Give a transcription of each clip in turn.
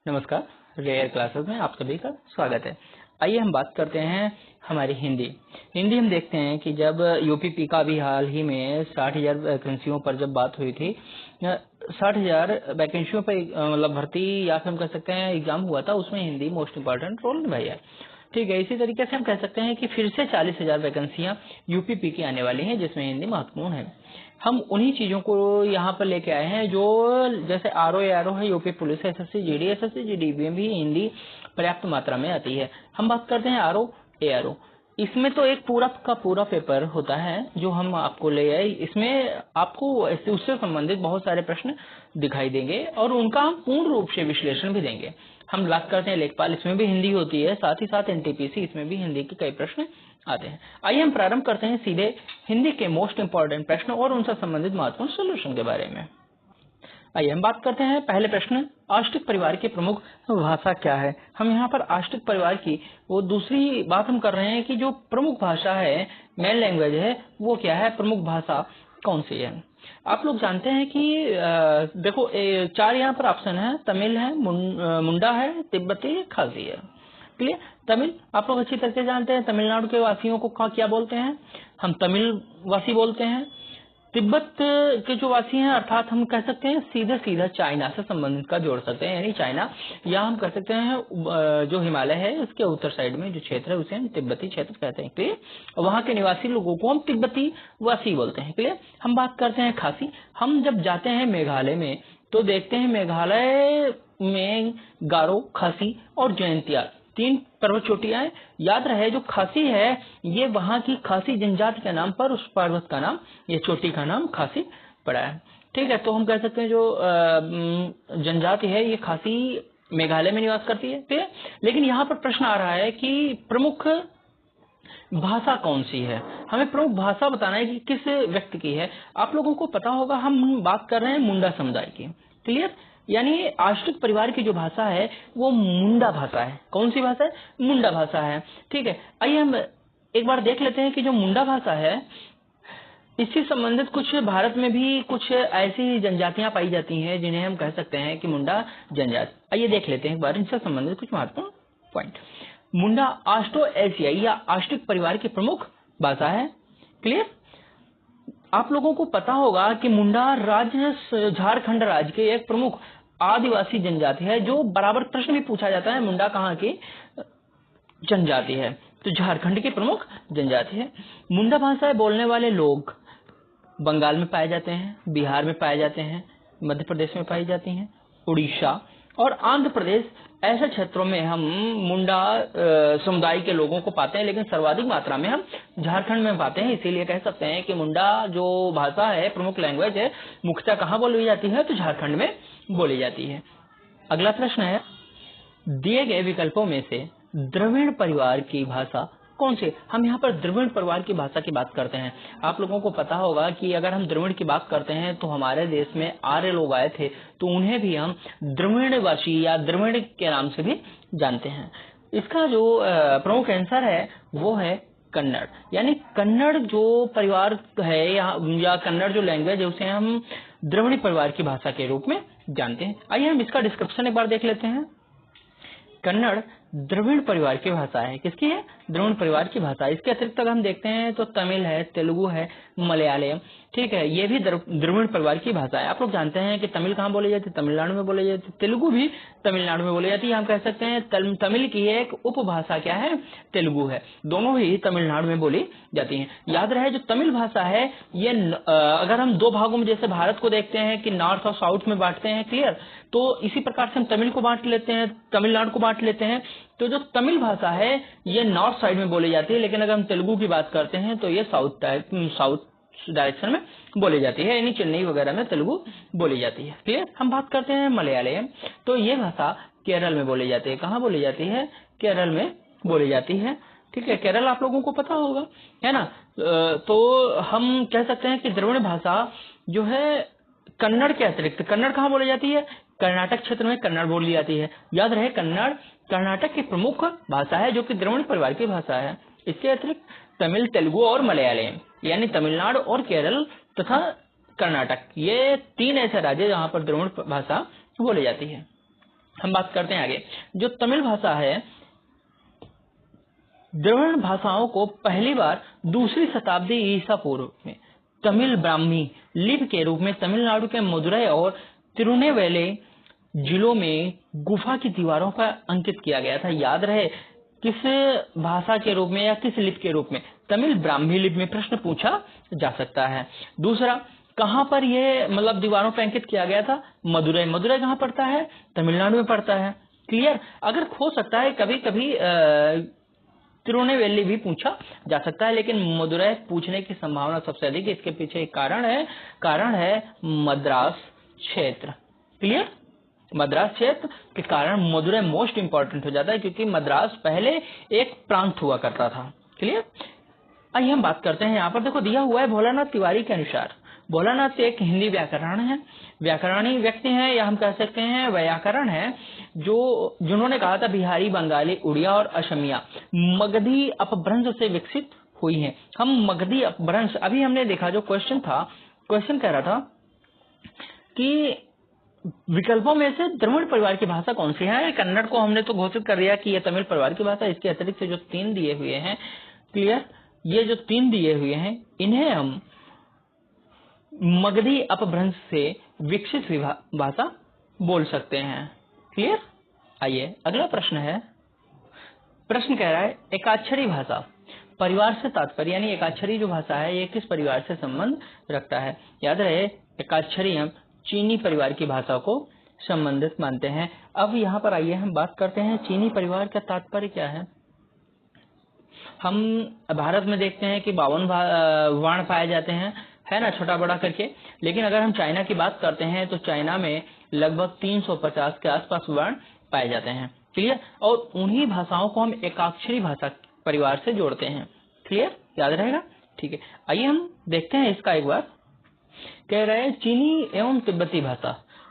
नमस्कार, rare classes में आप सभी का स्वागत है। आइए हम बात करते हैं हमारी हिंदी हम देखते हैं कि जब यूपीपी का भी हाल ही में 60,000 वैकेंसियों पर जब बात हुई थी, 60,000 वैकेंसियों पर मतलब भर्ती या फिर हम कह सकते हैं एग्जाम हुआ था, उसमें हिंदी मोस्ट इम्पोर्टेंट रोल निभाई है। ठीक है, इसी तरीके से हम कह सकते हैं कि फिर से 40,000 वैकेंसियां यूपीपी की आने वाली हैं, जिसमें हिंदी महत्वपूर्ण है। हम उन्हीं चीजों को यहाँ पर लेके आए हैं जो जैसे आरओ है, यूपी पुलिस, एसएससी जीडी में भी हिंदी पर्याप्त मात्रा में आती है। हम बात करते हैं आरओ एआरओ। इसमें तो एक पूरा का पूरा पेपर होता है जो हम आपको ले आए। इसमें आपको उससे संबंधित बहुत सारे प्रश्न दिखाई देंगे और उनका हम पूर्ण रूप से विश्लेषण भी देंगे। हम बात करते हैं लेखपाल, इसमें भी हिंदी होती है, साथ ही साथ एनटीपीसी, इसमें भी हिंदी के कई प्रश्न आते हैं। आइए हम प्रारंभ करते हैं सीधे हिंदी के मोस्ट इंपोर्टेंट प्रश्न और उनसे संबंधित महत्वपूर्ण सोल्यूशन के बारे में। आइए हम बात करते हैं पहले प्रश्न, आष्टिक परिवार की प्रमुख भाषा क्या है। हम यहाँ पर आष्टिक परिवार की वो दूसरी बात हम कर रहे हैं कि जो प्रमुख भाषा है, मेन लैंग्वेज है, वो क्या है, प्रमुख भाषा कौन सी है। आप लोग जानते हैं कि देखो 4 यहाँ पर ऑप्शन है, तमिल है, मुंडा है, तिब्बती, खासी है। क्लियर। तमिल आप लोग अच्छी तरह से जानते हैं, तमिलनाडु के वासियों को क्या बोलते हैं, हम तमिल वासी बोलते हैं। तिब्बत के जो वासी हैं, अर्थात हम कह सकते हैं सीधा सीधा चाइना से संबंधित का जोड़ सकते हैं, यानी चाइना, या हम कह सकते हैं जो हिमालय है उसके उत्तर साइड में जो क्षेत्र है उसे हम तिब्बती क्षेत्र कहते हैं। क्लियर। वहां के निवासी लोगों को हम तिब्बती वासी बोलते हैं। क्लियर। हम बात करते हैं खासी। हम जब जाते हैं मेघालय में तो देखते हैं मेघालय में गारो, खासी और जयंतिया 3 पर्वत चोटियां हैं। याद रहे जो खासी है ये वहां की खासी जनजाति के नाम पर उस पर्वत का नाम, ये चोटी का नाम खासी पड़ा है। ठीक है, तो हम कह सकते हैं जो जनजाति है ये खासी मेघालय में निवास करती है। ठीक है, लेकिन यहाँ पर प्रश्न आ रहा है कि प्रमुख भाषा कौन सी है। हमें प्रमुख भाषा बताना है कि किस व्यक्ति की है। आप लोगों को पता होगा हम बात कर रहे हैं मुंडा समुदाय की। क्लियर। यानी आश्रित परिवार की जो भाषा है वो मुंडा भाषा है। कौन सी भाषा है? मुंडा भाषा है। ठीक है, आइए हम एक बार देख लेते हैं कि जो मुंडा भाषा है इससे संबंधित कुछ भारत में भी कुछ ऐसी जनजातियां पाई जाती हैं जिन्हें हम कह सकते हैं कि मुंडा जनजाति। आइए देख लेते हैं एक बार इनसे संबंधित कुछ महत्वपूर्ण पॉइंट। मुंडा आस्ट्रो एशियाई या आस्टिक परिवार की प्रमुख भाषा है। क्लियर। आप लोगों को पता होगा कि मुंडा राज्य झारखंड राज्य के एक प्रमुख आदिवासी जनजाति है, जो बराबर प्रश्न भी पूछा जाता है मुंडा कहाँ की जनजाति है, तो झारखंड की प्रमुख जनजाति है। मुंडा भाषा बोलने वाले लोग बंगाल में पाए जाते हैं, बिहार में पाए जाते हैं, मध्य प्रदेश में पाई जाती हैं, उड़ीसा और आंध्र प्रदेश, ऐसे क्षेत्रों में हम मुंडा समुदाय के लोगों को पाते हैं, लेकिन सर्वाधिक मात्रा में हम झारखंड में पाते हैं। इसीलिए कह सकते हैं कि मुंडा जो भाषा है, प्रमुख लैंग्वेज है, मुख्यतः कहाँ बोली जाती है, तो झारखंड में बोली जाती है। अगला प्रश्न है, दिए गए विकल्पों में से द्रविड़ परिवार की भाषा कौन सी। हम यहाँ पर द्रविड़ परिवार की भाषा की बात करते हैं। आप लोगों को पता होगा कि अगर हम द्रविड़ की बात करते हैं तो हमारे देश में आर्य लोग आए थे, तो उन्हें भी हम द्रविड़वासी या द्रविड़ के नाम से भी जानते हैं। इसका जो प्रमुख आंसर है वो है कन्नड़। यानी कन्नड़ जो परिवार है या कन्नड़ जो लैंग्वेज है उसे हम द्रविड़ परिवार की भाषा के रूप में जानते हैं। आइए हम इसका डिस्क्रिप्शन एक बार देख लेते हैं। कन्नड़ द्रविड़ परिवार की भाषा है। किसकी है? द्रविड़ परिवार की भाषा। इसके अतिरिक्त अगर हम देखते हैं तो तमिल है, तेलुगु है, मलयालम, ठीक है, ये भी द्रविड़ परिवार की भाषा है। आप लोग जानते हैं कि तमिल कहाँ बोली जाती है? तमिलनाडु में बोली जाती है। तेलुगु भी तमिलनाडु में बोली जाती है। हम कह सकते हैं तमिल की एक उपभाषा क्या है? तेलुगु है। दोनों ही तमिलनाडु में बोली जाती है। याद रहे जो तमिल भाषा है ये अगर हम 2 भागों में जैसे भारत को देखते हैं कि नॉर्थ और साउथ में बांटते हैं, क्लियर, तो इसी प्रकार से हम तमिल को बांट लेते हैं, तमिलनाडु को बांट लेते हैं। तो जो तमिल भाषा है ये नॉर्थ साइड में बोली जाती है, लेकिन अगर हम तेलुगु की बात करते हैं तो ये साउथ डायरेक्शन में बोली जाती है, यानी चेन्नई वगैरह में तेलुगु बोली जाती है। क्लियर। हम बात करते हैं मलयालम, तो ये भाषा केरल में बोली जाती है। कहाँ बोली जाती है? केरल में बोली जाती है। ठीक है, केरल आप लोगों को पता होगा, है ना। तो हम कह सकते हैं कि द्रविड़ भाषा जो है कन्नड़ के अतिरिक्त, कन्नड़ कहाँ बोली जाती है? कर्नाटक क्षेत्र में कन्नड़ बोली जाती है। याद रहे कन्नड़ कर्नाटक की प्रमुख भाषा है जो कि द्रविड़ परिवार की भाषा है। इसके अतिरिक्त तमिल, तेलुगु और मलयालम, यानी तमिलनाडु और केरल तथा कर्नाटक, ये 3 ऐसे राज्य जहाँ पर द्रविड़ भाषा बोली जाती है। हम बात करते हैं आगे। जो तमिल भाषा है, द्रविड़ भाषाओं को पहली बार दूसरी शताब्दी ईसा पूर्व में तमिल ब्राह्मी लिपि के रूप में तमिलनाडु के मदुरई और तिरुनेलवेली जिलों में गुफा की दीवारों पर अंकित किया गया था। याद रहे किस भाषा के रूप में या किस लिपि के रूप में, तमिल ब्राह्मी लिपि में प्रश्न पूछा जा सकता है। दूसरा, कहां पर ये मतलब दीवारों पर अंकित किया गया था? मदुरई। मदुरई कहां पड़ता है? तमिलनाडु में पड़ता है। क्लियर। अगर हो सकता है कभी कभी तिरुनेलवेली भी पूछा जा सकता है, लेकिन मदुरई पूछने की संभावना सबसे अधिक है। इसके पीछे एक कारण है मद्रास क्षेत्र। क्लियर। मद्रास क्षेत्र के कारण मदुरई मोस्ट इंपॉर्टेंट हो जाता है, क्योंकि मद्रास पहले एक प्रांत हुआ करता था। क्लियर। आइए हम बात करते हैं, यहाँ पर देखो दिया हुआ है भोलानाथ तिवारी के अनुसार। भोलानाथ एक हिंदी व्याकरण है, व्याकरणी व्यक्ति है, या हम कह सकते हैं व्याकरण है, जिन्होंने कहा था बिहारी, बंगाली, उड़िया और असमिया मगधी अपभ्रंश से विकसित हुई है। हम मगधी अपभ्रंश, अभी हमने देखा जो क्वेश्चन था, क्वेश्चन कह रहा था कि विकल्पों में से द्रविड़ परिवार की भाषा कौन सी है? कन्नड़ को हमने तो घोषित कर दिया कि यह तमिल परिवार की भाषा। इसके अतिरिक्त जो 3 दिए हुए हैं, क्लियर, ये जो 3 दिए हुए हैं, इन्हें हम मगधी अपभ्रंश से विकसित भाषा बोल सकते हैं। क्लियर। आइए अगला प्रश्न है। प्रश्न कह रहा है एकाक्षरी भाषा परिवार से तात्पर्य, यानी एकाक्षरी जो भाषा है ये किस परिवार से संबंध रखता है? याद रहे एकाक्षरी हम चीनी परिवार की भाषा को संबंधित मानते हैं। अब यहाँ पर आइए हम बात करते हैं चीनी परिवार का तात्पर्य क्या है। हम भारत में देखते हैं कि 52 वर्ण पाए जाते हैं, है ना, छोटा बड़ा करके। लेकिन अगर हम चाइना की बात करते हैं तो चाइना में लगभग 350 के आसपास वर्ण पाए जाते हैं। क्लियर। और उन्हीं भाषाओं को हम एकाक्षरी भाषा परिवार से जोड़ते हैं। क्लियर, याद रहेगा। ठीक है, आइए हम देखते हैं इसका एक बार। कह रहे हैं चीनी एवं तिब्बती भाषा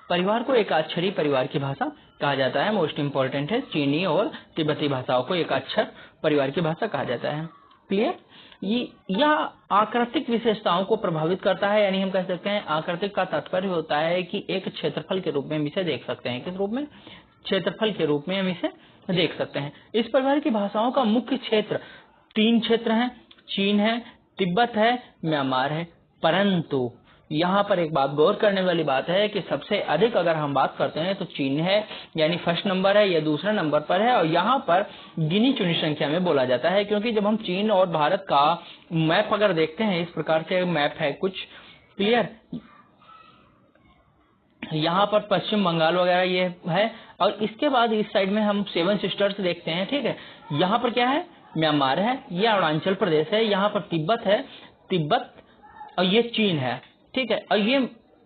परिवार को एकाक्षरी परिवार की भाषा कहा जाता है। मोस्ट इंपॉर्टेंट है, चीनी और तिब्बती भाषाओं को एकाक्षर परिवार की भाषा कहा जाता है। क्लियर। यह आकृतिक विशेषताओं को प्रभावित करता है, यानी हम कह सकते हैं आकृतिक का तात्पर्य होता है कि एक क्षेत्रफल के रूप में हम इसे देख सकते हैं। किस रूप में? क्षेत्रफल के रूप में हम इसे देख सकते हैं। इस परिवार की भाषाओं का मुख्य क्षेत्र 3 क्षेत्र हैं, चीन है, तिब्बत है, म्यांमार है। परंतु यहाँ पर एक बात गौर करने वाली बात है कि सबसे अधिक अगर हम बात करते हैं तो चीन है, यानी फर्स्ट नंबर है, या दूसरा नंबर पर है। और यहाँ पर गिनी चुनी संख्या में बोला जाता है, क्योंकि जब हम चीन और भारत का मैप अगर देखते हैं, इस प्रकार से मैप है कुछ। क्लियर। यहाँ पर पश्चिम बंगाल वगैरह ये है, और इसके बाद इस साइड में हम 7 सिस्टर्स देखते हैं। ठीक है, यहाँ पर क्या है? म्यांमार है, ये अरुणाचल प्रदेश है, यहाँ पर तिब्बत है, तिब्बत, और ये चीन है। ठीक है, और ये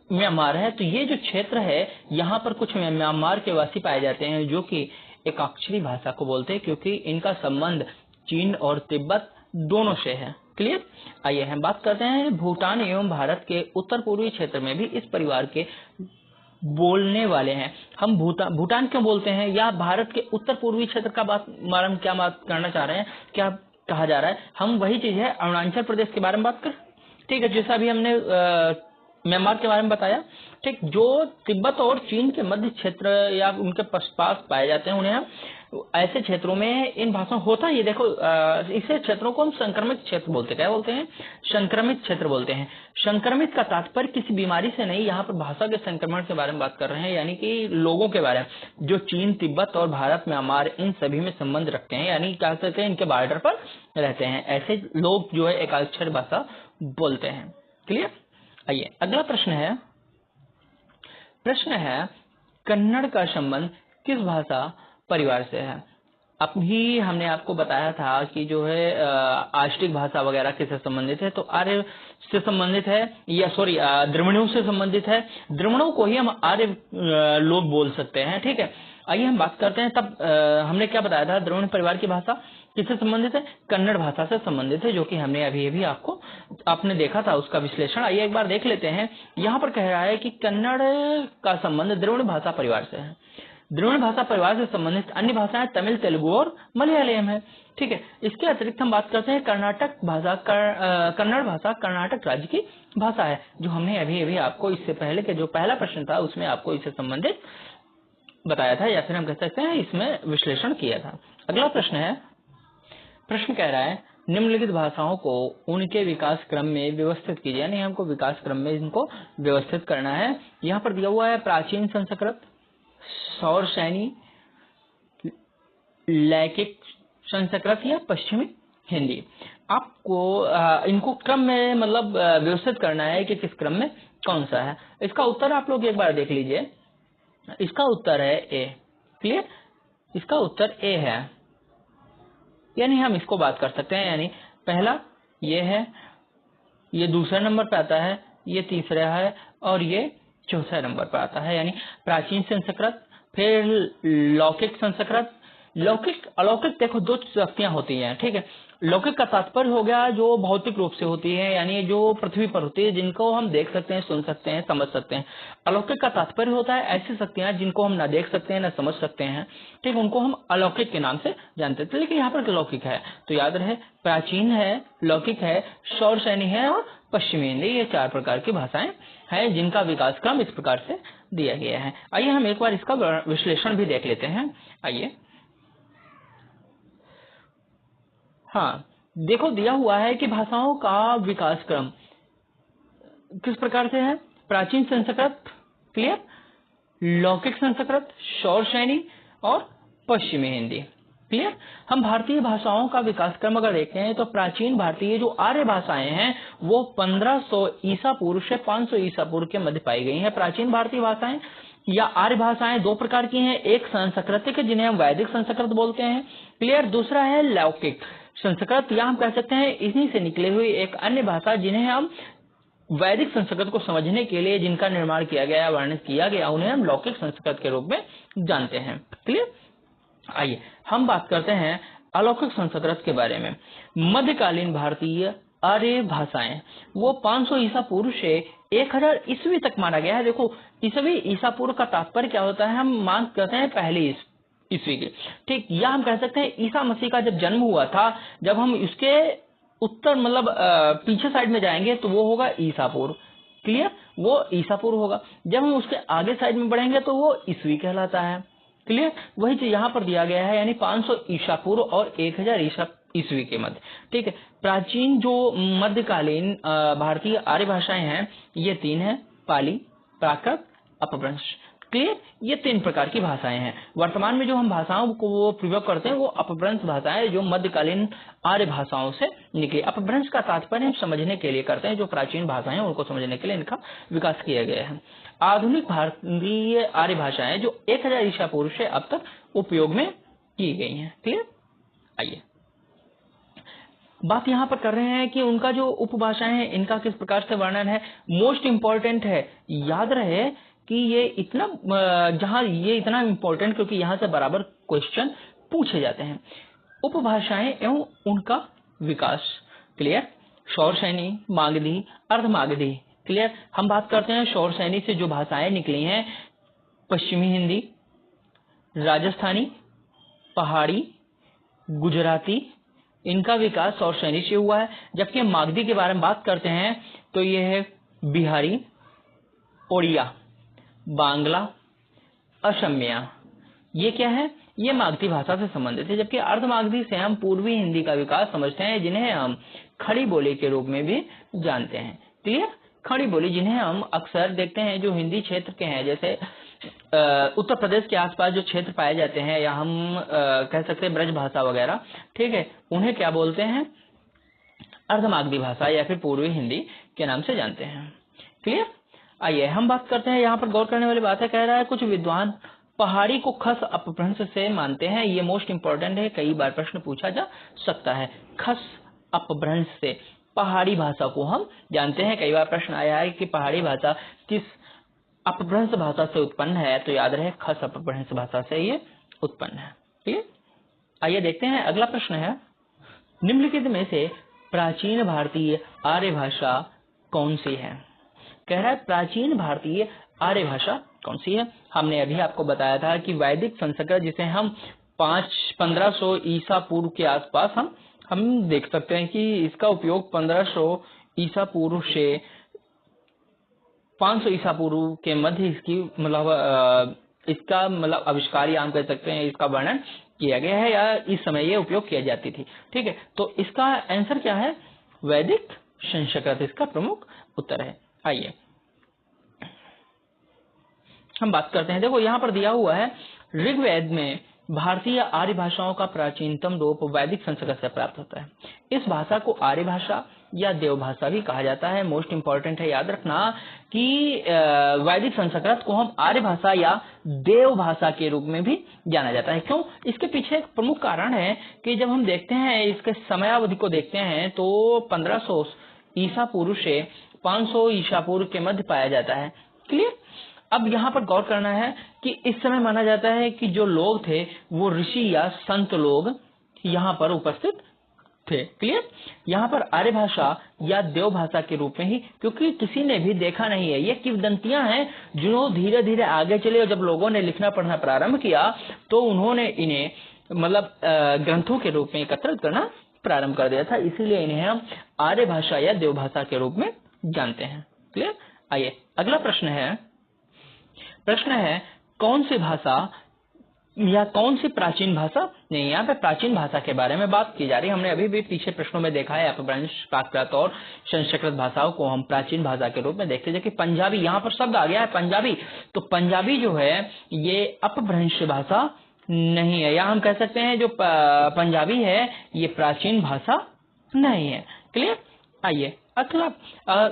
म्यांमार है। तो ये जो क्षेत्र है, यहाँ पर कुछ म्यांमार के वासी पाए जाते हैं जो कि एकाक्षरी भाषा को बोलते हैं, क्योंकि इनका संबंध चीन और तिब्बत दोनों से है। क्लियर। आइए हम बात करते हैं भूटान एवं भारत के उत्तर पूर्वी क्षेत्र में भी इस परिवार के बोलने वाले हैं। हम भूटान क्यों बोलते हैं, या भारत के उत्तर पूर्वी क्षेत्र का बारे में क्या बात करना चाह रहे हैं, क्या कहा जा रहा है? हम वही चीज है अरुणाचल प्रदेश के बारे में बात कर। ठीक है, जैसा भी हमने म्यांमार के बारे में बताया। ठीक, जो तिब्बत और चीन के मध्य क्षेत्र या उनके पास पाए जाते हैं, उन्हें हम ऐसे क्षेत्रों में इन भाषाओं होता है। ये देखो, इसे क्षेत्रों को हम संक्रमित क्षेत्र बोलते हैं। क्या बोलते हैं? संक्रमित क्षेत्र बोलते हैं। संक्रमित का तात्पर्य किसी बीमारी से नहीं, यहाँ पर भाषा के संक्रमण के बारे में बात कर रहे हैं, यानी कि लोगों के बारे में जो चीन, तिब्बत और भारत, म्यांमार इन सभी में संबंध रखते हैं, यानी कह सकते हैं इनके बॉर्डर पर रहते हैं। ऐसे लोग जो है एकाक्षर भाषा बोलते हैं। क्लियर। आइए अगला प्रश्न है कन्नड़ का संबंध किस भाषा परिवार से है? अभी हमने आपको बताया था कि जो है आष्टिक भाषा वगैरह किससे संबंधित है, तो आर्य से संबंधित है, या सॉरी द्रविड़ों से संबंधित है। द्रविड़ों को ही हम आर्य लोग बोल सकते हैं। ठीक है, आइए हम बात करते हैं। तब हमने क्या बताया था? द्रविड़ परिवार की भाषा किससे संबंधित है? कन्नड़ भाषा से संबंधित है, जो कि हमने अभी आपने देखा था उसका विश्लेषण। आइए एक बार देख लेते हैं। यहाँ पर कह रहा है कि कन्नड़ का संबंध द्रविड़ भाषा परिवार से है। द्रविड़ भाषा परिवार से संबंधित अन्य भाषाएं तमिल, तेलुगु और मलयालम है। ठीक है, इसके अतिरिक्त हम बात करते हैं कर्नाटक भाषा। कन्नड़ भाषा कर्नाटक राज्य की भाषा है, जो हमने अभी आपको इससे पहले के जो पहला प्रश्न था उसमें आपको इससे संबंधित बताया था, या फिर हम कह सकते हैं इसमें विश्लेषण किया था। अगला प्रश्न है, प्रश्न कह रहा है निम्नलिखित भाषाओं को उनके विकास क्रम में व्यवस्थित कीजिए, यानी हमको विकास क्रम में इनको व्यवस्थित करना है। यहाँ पर दिया हुआ है प्राचीन संस्कृत, सौर सैनी, लौकिक संस्कृत या पश्चिमी हिंदी। आपको इनको क्रम में मतलब व्यवस्थित करना है कि किस क्रम में कौन सा है। इसका उत्तर आप लोग एक बार देख लीजिए। इसका उत्तर है ए। क्लियर, इसका उत्तर ए है, यानी हम इसको बात कर सकते हैं। यानी पहला ये है, ये दूसरा नंबर पे आता है, ये तीसरा है और ये चौथा नंबर पर आता है। यानी प्राचीन संस्कृत, फिर लौकिक संस्कृत। लौकिक अलौकिक देखो दो शक्तियां होती हैं, ठीक है। लौकिक का तात्पर्य हो गया जो भौतिक रूप से होती है, यानी जो पृथ्वी पर होती है, जिनको हम देख सकते हैं, सुन सकते हैं, समझ सकते हैं। अलौकिक का तात्पर्य होता है ऐसी शक्तियां जिनको हम ना देख सकते हैं ना समझ सकते हैं, ठीक, उनको हम अलौकिक के नाम से जानते थे। लेकिन यहाँ पर लौकिक है तो याद रहे प्राचीन है, लौकिक है, सौर सैनी है और पश्चिमी हिंदी, ये चार प्रकार की भाषाएं हैं जिनका विकास क्रम इस प्रकार से दिया गया है। आइए हम एक बार इसका विश्लेषण भी देख लेते हैं। आइए, हाँ देखो दिया हुआ है कि भाषाओं का विकास क्रम किस प्रकार से है। प्राचीन संस्कृत, क्लियर, लौकिक संस्कृत, सौर सैनी और पश्चिमी हिंदी, क्लियर। हम भारतीय भाषाओं का विकास क्रम अगर देखते हैं तो प्राचीन भारतीय जो आर्य भाषाएं हैं वो 1500 ईसा पूर्व से 500 ईसा पूर्व के मध्य पाई गई हैं। प्राचीन भारतीय भाषाएं या आर्य भाषाएं दो प्रकार की हैं, एक सांस्कृतिक जिन्हें हम वैदिक संस्कृत बोलते हैं, क्लियर, दूसरा है लौकिक संस्कृत, या हम कह सकते हैं इन्हीं से निकली हुई एक अन्य भाषा जिन्हें हम वैदिक संस्कृत को समझने के लिए जिनका निर्माण किया गया, वर्णित किया गया, उन्हें हम लौकिक संस्कृत के रूप में जानते हैं, क्लियर। आइए हम बात करते हैं अलौकिक संस्कृत के बारे में। मध्यकालीन भारतीय आर्य भाषाएं वो 500 ईसा पूर्व से 1000 ईस्वी तक माना गया है। देखो ईसवी ईसा पूर्व का तात्पर्य क्या होता है, हम मान करते हैं पहली ईस्वी की, ठीक, या हम कह सकते हैं ईसा मसीह का जब जन्म हुआ था, जब हम इसके उत्तर मतलब पीछे साइड में जाएंगे तो वो होगा ईसा पूर्व, क्लियर, वो ईसा पूर्व होगा। जब हम उसके आगे साइड में बढ़ेंगे तो वो ईस्वी कहलाता है, क्लियर। वही चीज यहाँ पर दिया गया है, यानी 500 ईसा पूर्व और 1000 ईसा ईस्वी के मध्य, ठीक है। प्राचीन जो मध्यकालीन भारतीय आर्य भाषाएं हैं ये तीन है, पाली, प्राकृत, अपभ्रंश, क्लियर, ये तीन प्रकार की भाषाएं हैं। वर्तमान में जो हम भाषाओं को वो प्रयोग करते हैं वो अपभ्रंश भाषाएं जो मध्यकालीन आर्य भाषाओं से निकली। अपभ्रंश का तात्पर्य हम समझने के लिए करते हैं, जो प्राचीन भाषाएं हैं उनको समझने के लिए इनका विकास किया गया है। आधुनिक भारतीय आर्य भाषाएं जो 1000 ईसा पूर्व से अब तक उपयोग में की गई हैं, क्लियर। आइए बात यहाँ पर कर रहे हैं कि उनका जो उपभाषाएं हैं इनका किस प्रकार से वर्णन है। मोस्ट इम्पोर्टेंट है, याद रहे कि ये इतना जहाँ ये इतना इम्पोर्टेंट क्योंकि यहाँ से बराबर क्वेश्चन पूछे जाते हैं। उपभाषाएं एवं उनका विकास, क्लियर। सौर सैनी, मागधी, अर्धमागधी, क्लियर। हम बात करते हैं सौर सैनी से जो भाषाएं निकली हैं, पश्चिमी हिंदी, राजस्थानी, पहाड़ी, गुजराती, इनका विकास सौर सैनी से हुआ है। जबकि मागधी के बारे में बात करते हैं तो ये है बिहारी, ओडिया, बांग्ला, असमिया, ये क्या है, ये मागधी भाषा से संबंधित है। जबकि अर्धमागधी से हम पूर्वी हिंदी का विकास समझते हैं, जिन्हें हम खड़ी बोली के रूप में भी जानते हैं, क्लियर। खड़ी बोली जिन्हें हम अक्सर देखते हैं जो हिंदी क्षेत्र के हैं, जैसे उत्तर प्रदेश के आसपास जो क्षेत्र पाए जाते हैं, या हम कह सकते हैं ब्रज भाषा वगैरह, ठीक है, उन्हें क्या बोलते हैं, अर्धमागधी भाषा या फिर पूर्वी हिंदी के नाम से जानते हैं, क्लियर। आइए हम बात करते हैं, यहाँ पर गौर करने वाली बात है, कह रहा है कुछ विद्वान पहाड़ी को खस अपभ्रंश से मानते हैं। ये मोस्ट इंपॉर्टेंट है, कई बार प्रश्न पूछा जा सकता है। खस अपभ्रंश से पहाड़ी भाषा को हम जानते हैं, कई बार प्रश्न आया है कि पहाड़ी भाषा किस अपभ्रंश भाषा से उत्पन्न है, तो याद रहे खस अपभ्रंश भाषा से ये उत्पन्न है, ठीक। आइए देखते हैं अगला प्रश्न है, निम्नलिखित में से प्राचीन भारतीय आर्य भाषा कौन सी है। कह रहा है प्राचीन भारतीय आर्य भाषा कौन सी है। हमने अभी आपको बताया था कि वैदिक संस्कृत जिसे हम 1500 ईसा पूर्व के आसपास हम देख सकते हैं कि इसका उपयोग 1500 ईसा पूर्व से 500 ईसा पूर्व के मध्य इसकी मतलब इसका मतलब आविष्कार या हम कह सकते हैं इसका वर्णन किया गया है या इस समय ये उपयोग किया जाती थी। ठीक है, तो इसका आंसर क्या है? वैदिक संस्कृत इसका प्रमुख उत्तर है। आइए हम बात करते हैं। देखो यहाँ पर दिया हुआ है ऋग्वेद में भारतीय आर्य भाषाओं का प्राचीनतम रूप वैदिक संस्कृत से प्राप्त होता है। इस भाषा को आर्य भाषा या देव भाषा भी कहा जाता है। मोस्ट इंपॉर्टेंट है याद रखना कि वैदिक संस्कृत को हम आर्य भाषा या देव भाषा के रूप में भी जाना जाता है। क्यों? इसके पीछे एक प्रमुख कारण है कि जब हम देखते हैं इसके समयावधि को देखते हैं तो 1500 ईसा पूर्व से 500 ईसा पूर्व के मध्य पाया जाता है। क्लियर? अब यहाँ पर गौर करना है कि इस समय माना जाता है कि जो लोग थे वो ऋषि या संत लोग यहाँ पर उपस्थित थे। क्लियर? यहाँ पर आर्य भाषा या देव भाषा के रूप में ही, क्योंकि किसी ने भी देखा नहीं है, ये किंवदंतियां हैं जो धीरे धीरे आगे चले और जब लोगों ने लिखना पढ़ना प्रारंभ किया तो उन्होंने इन्हें मतलब ग्रंथों के रूप में एकत्रित करना प्रारंभ कर दिया था। इसीलिए इन्हें हम आर्य भाषा या देव भाषा के रूप में जानते हैं। क्लियर? आइए अगला प्रश्न है कौन सी भाषा या कौन सी प्राचीन भाषा? नहीं, यहाँ पे प्राचीन भाषा के बारे में बात की जा रही है। हमने अभी भी पीछे प्रश्नों में देखा है अपभ्रंश, प्राकृत और संस्कृत भाषाओं को हम प्राचीन भाषा के रूप में देखते हैं। जबकि पंजाबी, यहाँ पर शब्द आ गया है पंजाबी, तो पंजाबी जो है ये अपभ्रंश भाषा नहीं है, या हम कह सकते हैं जो पंजाबी है ये प्राचीन भाषा नहीं है। क्लियर? आइए अगला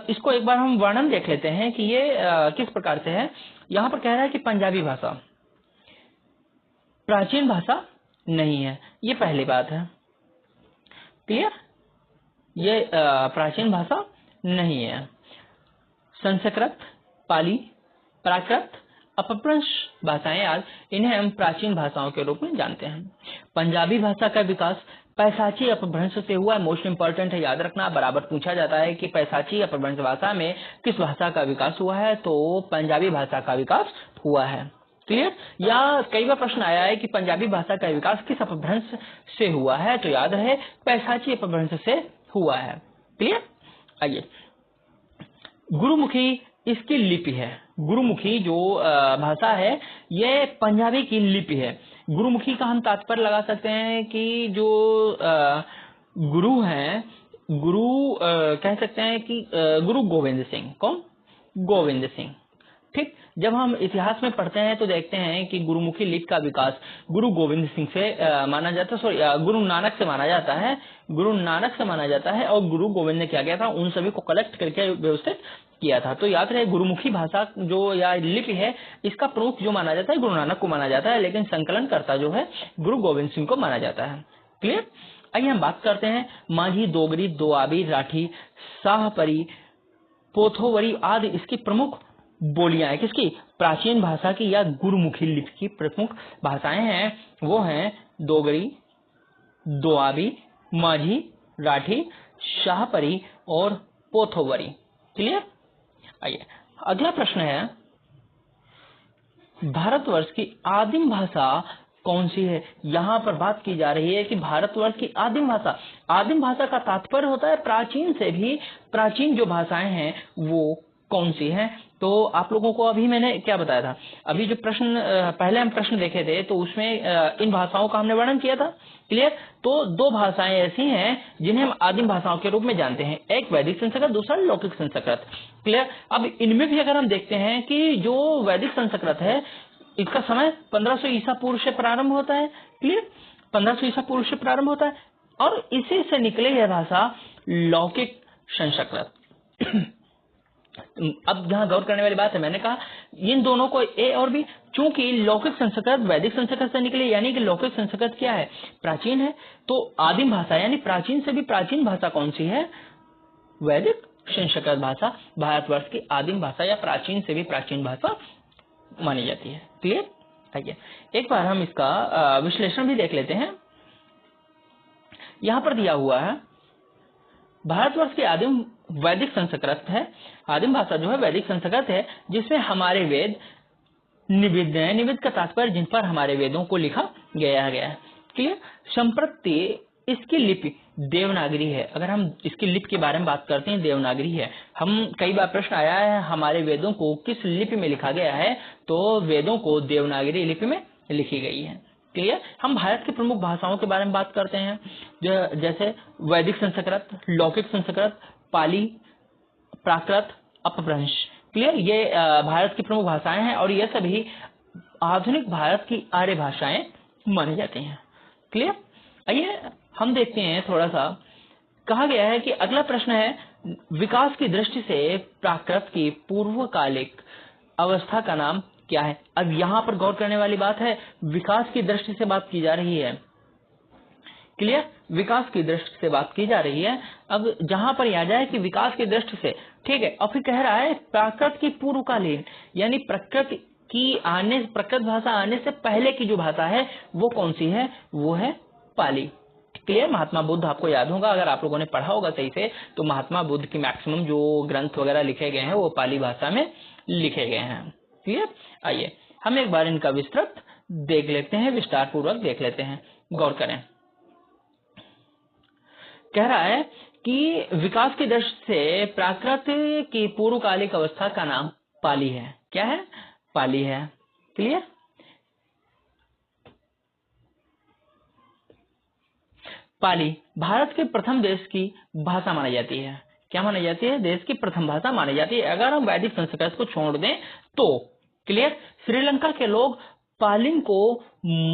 इसको एक बार हम वर्णन देख लेते हैं कि ये किस प्रकार से है। यहाँ पर कह रहा है कि पंजाबी भाषा प्राचीन भाषा नहीं है, ये पहली बात है। क्लियर? ये प्राचीन भाषा नहीं है। संस्कृत, पाली, प्राकृत, अपभ्रंश भाषाएं आज इन्हें हम प्राचीन भाषाओं के रूप में जानते हैं। पंजाबी भाषा का विकास पैसाची अपभ्रंश से हुआ है। मोस्ट इंपॉर्टेंट है याद रखना, बराबर पूछा जाता है कि पैसाची अपभ्रंश भाषा में किस भाषा का विकास हुआ है, तो पंजाबी भाषा का विकास हुआ है। क्लियर? या कई बार प्रश्न आया है कि पंजाबी भाषा का विकास किस अपभ्रंश से हुआ है, तो याद रहे पैसाची अपभ्रंश से हुआ है। क्लियर? आइए गुरुमुखी इसकी लिपि है। गुरुमुखी जो भाषा है ये पंजाबी की लिपि है। गुरुमुखी का हम तात्पर्य लगा सकते हैं कि जो गुरु हैं, गुरु कह सकते हैं कि गुरु गोविंद सिंह। कौन? गोविंद सिंह। ठीक, जब हम इतिहास में पढ़ते हैं तो देखते हैं कि गुरुमुखी लिपि का विकास गुरु गोविंद सिंह से माना जाता है, सॉरी गुरु नानक से माना जाता है, गुरु नानक से माना जाता है। और गुरु गोविंद ने क्या किया था, उन सभी को कलेक्ट करके व्यवस्थित किया था। तो याद रहे गुरुमुखी भाषा जो या लिपि है इसका प्रमुख जो माना जाता है गुरु नानक को माना जाता है, लेकिन संकलन करता जो है गुरु गोविंद सिंह को माना जाता है। क्लियर? आइए हम बात करते हैं माझी, डोगरी, दोआबी, राठी, शाहपरी, पोथोवरी आदि इसकी प्रमुख बोलियां हैं। किसकी? प्राचीन भाषा की या गुरुमुखी लिपि की प्रमुख भाषाएं हैं, वो हैं डोगरी, दोआबी, माझी, राठी, शाहपरी और पोथोवरी। क्लियर? आइए अगला प्रश्न है भारतवर्ष की आदिम भाषा कौन सी है? यहाँ पर बात की जा रही है कि भारतवर्ष की आदिम भाषा, आदिम भाषा का तात्पर्य होता है प्राचीन से भी प्राचीन जो भाषाएं हैं वो कौन सी हैं। तो आप लोगों को अभी मैंने क्या बताया था, अभी जो प्रश्न पहले हम प्रश्न देखे थे तो उसमें इन भाषाओं का हमने वर्णन किया था। क्लियर? तो दो भाषाएं ऐसी हैं जिन्हें हम आदिम भाषाओं के रूप में जानते हैं, एक वैदिक संस्कृत, दूसरा लौकिक संस्कृत। क्लियर? अब इनमें भी अगर हम देखते हैं कि जो वैदिक संस्कृत है इसका समय 1500 ईसा पूर्व से प्रारंभ होता है। क्लियर? 1500 ईसा पूर्व से प्रारंभ होता है और इसी से निकले यह भाषा लौकिक संस्कृत। अब यहाँ गौर करने वाली बात है, मैंने कहा इन दोनों को ए और बी, चूंकि लौकिक संस्कृत वैदिक संस्कृत से निकले, यानी कि लौकिक संस्कृत क्या है, प्राचीन है। तो आदिम भाषा यानी प्राचीन से भी प्राचीन भाषा कौन सी है? वैदिक संस्कृत भाषा भारतवर्ष की आदिम भाषा या प्राचीन से भी प्राचीन भाषा मानी जाती है। क्लियर? आइए एक बार हम इसका विश्लेषण भी देख लेते हैं। यहाँ पर दिया हुआ है भारतवर्ष की आदिम वैदिक संस्कृत है, आदिम भाषा जो है वैदिक संस्कृत है, जिसमें हमारे वेद निविद है। निविद का तात्पर्य जिन पर हमारे वेदों को लिखा गया है। क्लियर? संप्रति इसकी लिपि देवनागरी है। अगर हम इसकी लिपि के बारे में बात करते हैं, देवनागरी है। हम कई बार प्रश्न आया है हमारे वेदों को किस लिपि में लिखा गया है, तो वेदों को देवनागरी लिपि में लिखी गई है। क्लियर। हम भारत की प्रमुख भाषाओं के बारे में बात करते हैं, जैसे वैदिक संस्कृत, लौकिक संस्कृत, पाली, प्राकृत, अपभ्रंश। क्लियर। ये भारत की प्रमुख भाषाएं हैं और ये सभी आधुनिक भारत की आर्य भाषाएं मानी जाती हैं। क्लियर। आइए हम देखते हैं थोड़ा सा। कहा गया है कि अगला प्रश्न है, विकास की दृष्टि से प्राकृत की पूर्वकालिक अवस्था का नाम क्या है। अब यहाँ पर गौर करने वाली बात है, विकास की दृष्टि से बात की जा रही है। क्लियर। विकास की दृष्टि से बात की जा रही है। अब जहां पर आ जाए कि विकास की दृष्टि से, ठीक है, और फिर कह रहा है प्राकृत की पूर्वकालीन, यानी प्राकृत भाषा आने से पहले की जो भाषा है वो कौन सी है, वो है पाली। क्लियर। महात्मा बुद्ध आपको याद होगा, अगर आप लोगों ने पढ़ा होगा सही से, तो महात्मा बुद्ध की मैक्सिमम जो ग्रंथ वगैरह लिखे गए हैं वो पाली भाषा में लिखे गए हैं। क्लियर। आइए हम एक बार इनका विस्तृत देख लेते हैं, विस्तार पूर्वक देख लेते हैं, गौर करें। कह रहा है कि विकास की दृष्टि से प्राकृत की पूर्वकालिक अवस्था का नाम पाली है। क्या है, पाली है। क्लियर। पाली भारत के प्रथम देश की भाषा मानी जाती है। क्या मानी जाती है, देश की प्रथम भाषा मानी जाती है। अगर हम वैदिक संस्कृत को छोड़ दें तो। क्लियर। श्रीलंका के लोग पालिन को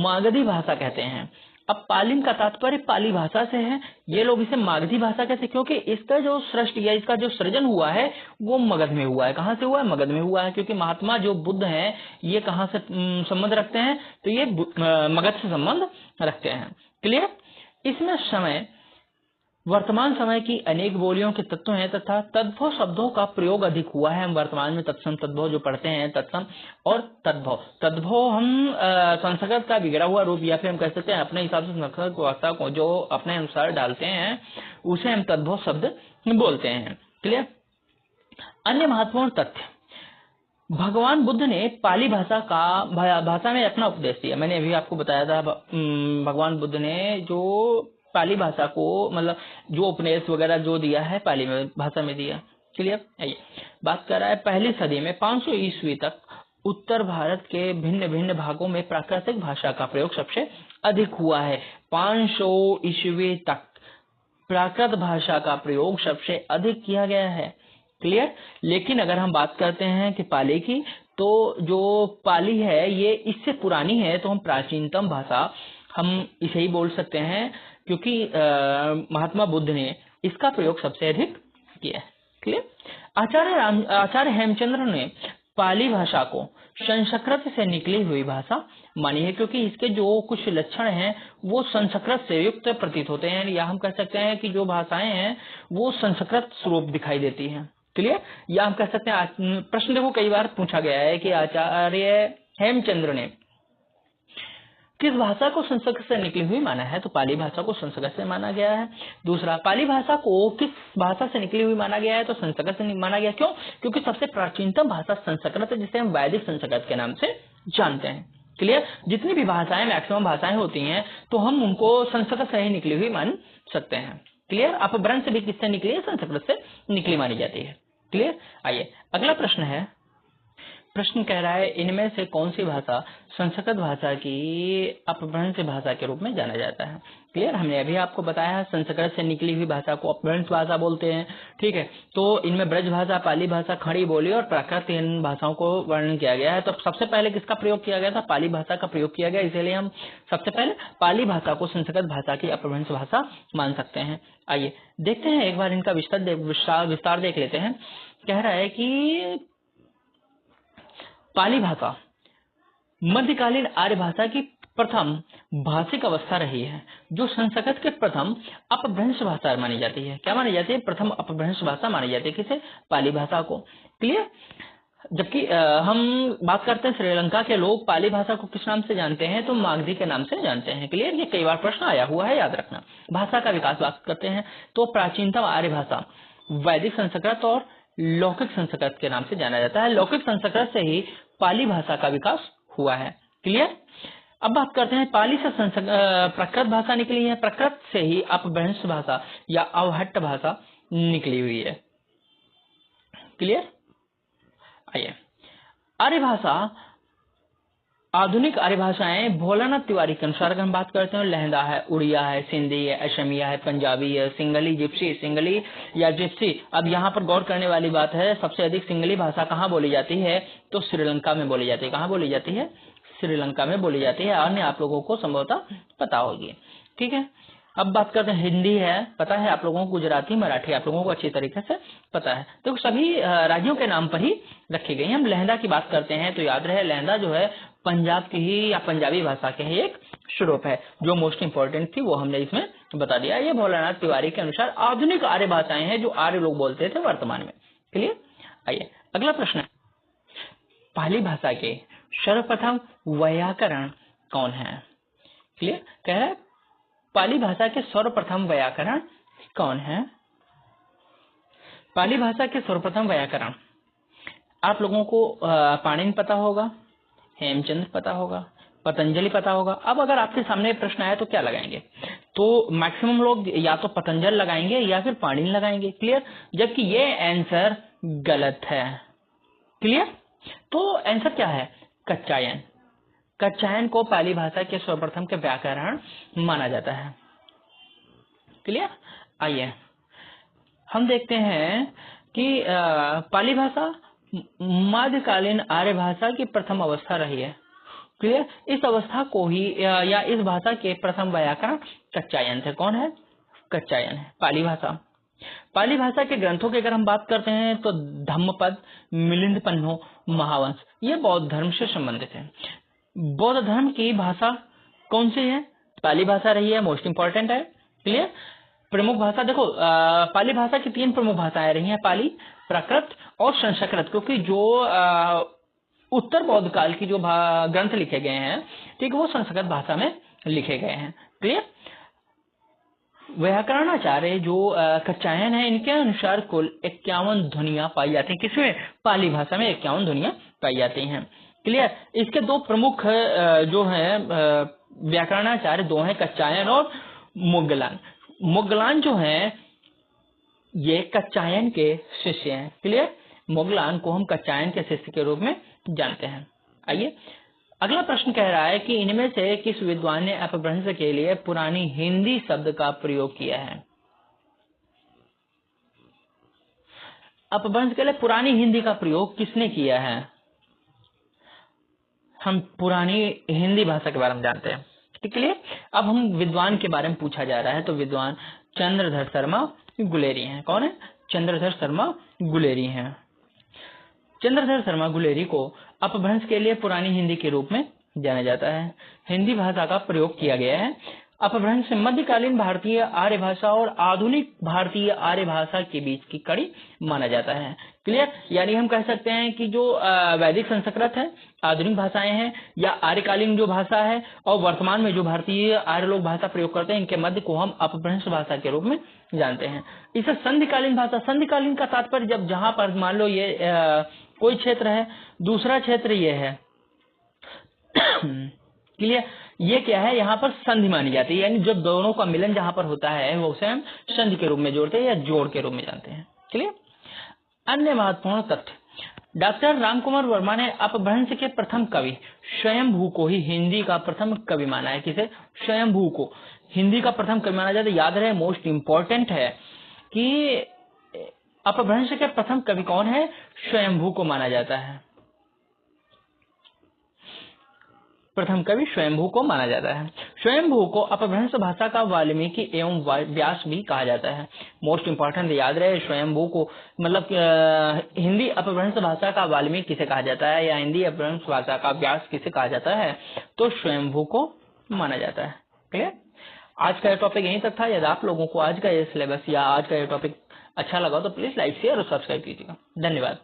मागधी भाषा कहते हैं। अब पालिन का तात्पर्य पाली भाषा से है, ये लोग इसे मागधी भाषा कहते हैं क्योंकि इसका जो सृष्टि या इसका जो सृजन हुआ है वो मगध में हुआ है। कहाँ से हुआ है, मगध में हुआ है, क्योंकि महात्मा जो बुद्ध हैं ये कहाँ से संबंध रखते हैं, तो ये मगध से संबंध रखते हैं। क्लियर। इसमें वर्तमान समय की अनेक बोलियों के तत्व हैं तथा तद्भव शब्दों का प्रयोग अधिक हुआ है। हम वर्तमान में तत्सम तद्भव जो पढ़ते हैं, तत्सम और तद्भव हम संस्कृत का बिगड़ा हुआ रूप, या फिर हम कह सकते हैं अपने हिसाब से संस्कृत वार्ता को जो अपने अनुसार डालते हैं उसे हम तद्भव शब्द बोलते हैं। क्लियर। अन्य महत्वपूर्ण तथ्य, भगवान बुद्ध ने पाली भाषा में अपना उपदेश दिया। मैंने अभी आपको बताया था भगवान बुद्ध ने जो पाली भाषा को, मतलब जो उपदेश वगैरह जो दिया है पाली भाषा में दिया। क्लियर। आइए बात कर रहा है, पहली सदी में 500 ईस्वी तक उत्तर भारत के भिन्न भिन्न भागों में प्राकृतिक भाषा का प्रयोग सबसे अधिक हुआ है। 500 ईस्वी तक प्राकृत भाषा का प्रयोग सबसे अधिक किया गया है। क्लियर। लेकिन अगर हम बात करते हैं कि पाली की, तो जो पाली है ये इससे पुरानी है, तो हम प्राचीनतम भाषा हम इसे ही बोल सकते हैं, क्योंकि महात्मा बुद्ध ने इसका प्रयोग सबसे अधिक किया है। क्लियर। आचार्य हेमचंद्र ने पाली भाषा को संस्कृत से निकली हुई भाषा मानी है, क्योंकि इसके जो कुछ लक्षण हैं वो संस्कृत से युक्त प्रतीत होते हैं, या हम कह सकते हैं कि जो भाषाएं हैं वो संस्कृत स्वरूप दिखाई देती हैं। क्लियर। या हम कह सकते हैं, प्रश्न देखो कई बार पूछा गया है कि आचार्य हेमचंद्र ने किस भाषा को संस्कृत से निकली हुई माना है, तो पाली भाषा को संस्कृत से माना गया है। दूसरा, पाली भाषा को किस भाषा से निकली हुई माना गया है, तो संस्कृत से माना गया। क्यों, क्योंकि सबसे प्राचीनतम भाषा संस्कृत है, जिसे हम वैदिक संस्कृत के नाम से जानते हैं। क्लियर। जितनी भी भाषाएं, मैक्सिमम भाषाएं होती हैं, तो हम उनको संस्कृत से ही निकली हुई मान सकते हैं। क्लियर। अपभ्रंश भी किससे निकली है, संस्कृत से निकली मानी जाती है। क्लियर। आइए अगला प्रश्न है, प्रश्न कह रहा है इनमें से कौन सी भाषा संस्कृत भाषा की अपभ्रंश भाषा के रूप में जाना जाता है। क्लियर। हमने अभी आपको बताया है संस्कृत से निकली हुई भाषा को अपभ्रंश भाषा बोलते हैं। ठीक है। तो इनमें ब्रज भाषा, पाली भाषा, खड़ी बोली और प्राकृत, इन भाषाओं को वर्णन किया गया है। तो सबसे पहले किसका प्रयोग किया गया था, पाली भाषा का प्रयोग किया गया, इसलिए हम सबसे पहले पाली भाषा को संस्कृत भाषा की अपभ्रंश भाषा मान सकते हैं। आइए देखते हैं एक बार इनका विस्तार देख लेते हैं। कह रहा है कि पाली भाषा मध्यकालीन आर्य भाषा की प्रथम भाषिक अवस्था रही है, जो संस्कृत के प्रथम अपभ्रंश भाषा मानी जाती है। क्या मानी जाती है, प्रथम अपभ्रंश भाषा मानी जाती है किसे, पाली भाषा को। क्लियर। जबकि हम बात करते हैं श्रीलंका के लोग पाली भाषा को किस नाम से जानते हैं, तो मागधी के नाम से जानते हैं। क्लियर। ये कई बार प्रश्न आया हुआ है, याद रखना। भाषा का विकास बात करते हैं, तो प्राचीनतम आर्य भाषा वैदिक संस्कृत और लौकिक संस्कृत के नाम से जाना जाता है। लौकिक संस्कृत से ही पाली भाषा का विकास हुआ है। क्लियर। अब बात करते हैं पाली से प्रकृत भाषा निकली है, प्रकृत से ही अपभ्रंश भाषा या अवहट्ट भाषा निकली हुई है। क्लियर? आइए, आर्य भाषा, आधुनिक आर्य भाषाएं भोलानाथ तिवारी के अनुसार अगर हम बात करते हैं, लहंदा है, उड़िया है, सिंधी है, असमिया है, पंजाबी है, सिंगली जिप्सी, सिंगली या जिप्सी। अब यहाँ पर गौर करने वाली बात है, सबसे अधिक सिंगली भाषा कहाँ बोली जाती है? तो श्रीलंका में बोली जाती है। कहाँ बोली जाती है? श्रीलंका में बोली जाती है। अन्य आप लोगों को संभवतः पता होगी। ठीक है, अब बात करते हैं, हिंदी है, पता है आप लोगों को, गुजराती, मराठी आप लोगों को अच्छी तरीके से पता है। तो सभी राज्यों के नाम पर ही रखी गई। हम लहंदा की बात करते हैं तो याद रहे, लहंदा जो है पंजाब की ही या पंजाबी भाषा के ही एक स्वरूप है। जो मोस्ट इंपोर्टेंट थी वो हमने इसमें बता दिया। ये भोलानाथ तिवारी के अनुसार आधुनिक आर्य भाषाएं हैं जो आर्य लोग बोलते थे वर्तमान में। क्लियर? आइए, अगला प्रश्न है, पाली भाषा के सर्वप्रथम व्याकरण कौन है? क्लियर? कह रहे पाली भाषा के सर्वप्रथम व्याकरण कौन है? पाली भाषा के सर्वप्रथम व्याकरण आप लोगों को पाणिनि पता होगा, हेमचंद्र पता होगा, पतंजलि पता होगा। अब अगर आपके सामने प्रश्न आया तो क्या लगाएंगे? तो मैक्सिमम लोग या तो पतंजलि लगाएंगे या फिर पाणिनि लगाएंगे। क्लियर? जबकि ये आंसर गलत है। क्लियर? तो आंसर क्या है? कच्चायन। कच्चायन को पाली भाषा के सर्वप्रथम के व्याकरण माना जाता है। क्लियर? आइए हम देखते हैं कि पाली भाषा मध्यकालीन आर्य भाषा की प्रथम अवस्था रही है। क्लियर? इस अवस्था को ही या इस भाषा के प्रथम व्याकरण कच्चायन थे। कौन है? कच्चायन है पाली भाषा। पाली भाषा के ग्रंथों की अगर हम बात करते हैं तो धम्मपद, मिलिंद पन्नो, महावंश, ये बौद्ध धर्म से संबंधित है। बौद्ध धर्म की भाषा कौन सी है? पाली भाषा रही है, मोस्ट इंपॉर्टेंट है। क्लियर? प्रमुख भाषा देखो, पाली भाषा की 3 प्रमुख भाषाएं रही हैं, पाली, प्राकृत और संस्कृत, क्योंकि जो उत्तर बौद्ध काल की जो ग्रंथ लिखे गए हैं, ठीक है, वो संस्कृत भाषा में लिखे गए हैं। क्लियर? व्याकरणाचार्य जो कच्चायन है, इनके अनुसार कुल 51 ध्वनियां पाई जाती हैं। किसमें? पाली भाषा में 51 ध्वनियां पाई जाती हैं। क्लियर? इसके 2 प्रमुख जो है व्याकरणाचार्य 2 हैं, कच्चायन और मोग्गलान। मोग्गलान जो है ये कच्चायन के शिष्य हैं। क्लियर? मोग्गलान को हम कच्चायन के शिष्य के रूप में जानते हैं। आइए, अगला प्रश्न कह रहा है कि इनमें से किस विद्वान ने अपभ्रंश के लिए पुरानी हिंदी शब्द का प्रयोग किया है? अपभ्रंश के लिए पुरानी हिंदी का प्रयोग किसने किया है? हम पुरानी हिंदी भाषा के बारे में जानते हैं। ठीक है? अब हम विद्वान के बारे में पूछा जा रहा है, तो विद्वान चंद्रधर शर्मा गुलेरी हैं। कौन है? चंद्रधर शर्मा गुलेरी हैं। चंद्रधर शर्मा गुलेरी को अपभ्रंश के लिए पुरानी हिंदी के रूप में जाना जाता है। हिंदी भाषा का प्रयोग किया गया है। अपभ्रंश मध्यकालीन भारतीय आर्य भाषा और आधुनिक भारतीय आर्य भाषा के बीच की कड़ी माना जाता है। क्लियर? यानी हम कह सकते हैं कि जो वैदिक संस्कृत है, आधुनिक भाषाएं हैं, या आर्यकालीन जो भाषा है और वर्तमान में जो भारतीय आर्य लोग भाषा प्रयोग करते हैं, इनके मध्य को हम अपभ्रंश भाषा के रूप में जानते हैं। इसे संधिकालीन भाषा, संधिकालीन का तात्पर्य जब जहां पर मान लो ये कोई क्षेत्र है, दूसरा क्षेत्र ये है। क्लियर? ये क्या है? यहाँ पर संधि मानी जाती है, यानी जब दोनों का मिलन जहां पर होता है वो उसे हम संधि के रूप में जोड़ते हैं या जोड़ के रूप में जानते हैं। क्लियर? अन्य महत्वपूर्ण तथ्य, डॉक्टर रामकुमार वर्मा ने अपभ्रंश के प्रथम कवि स्वयंभू को ही हिंदी का प्रथम कवि माना है। किसे? स्वयंभू को हिंदी का प्रथम कवि माना जाता है। याद रहे, मोस्ट इंपॉर्टेंट है कि अपभ्रंश के प्रथम कवि कौन है? स्वयंभू को माना जाता है। प्रथम कवि स्वयंभू को माना जाता है। स्वयंभू को अपभ्रंश भाषा का वाल्मीकि एवं व्यास भी कहा जाता है। मोस्ट इंपॉर्टेंट याद रहे, स्वयंभू को मतलब हिंदी अपभ्रंश भाषा का वाल्मीकि किसे कहा जाता है या हिंदी अपभ्रंश भाषा का व्यास किसे कहा जाता है? तो स्वयंभू को माना जाता है। क्लियर? आज का ये टॉपिक यहीं तक था। यदि आप लोगों को आज का ये सिलेबस या आज का ये टॉपिक अच्छा लगा तो प्लीज लाइक, शेयर और सब्सक्राइब कीजिएगा। धन्यवाद।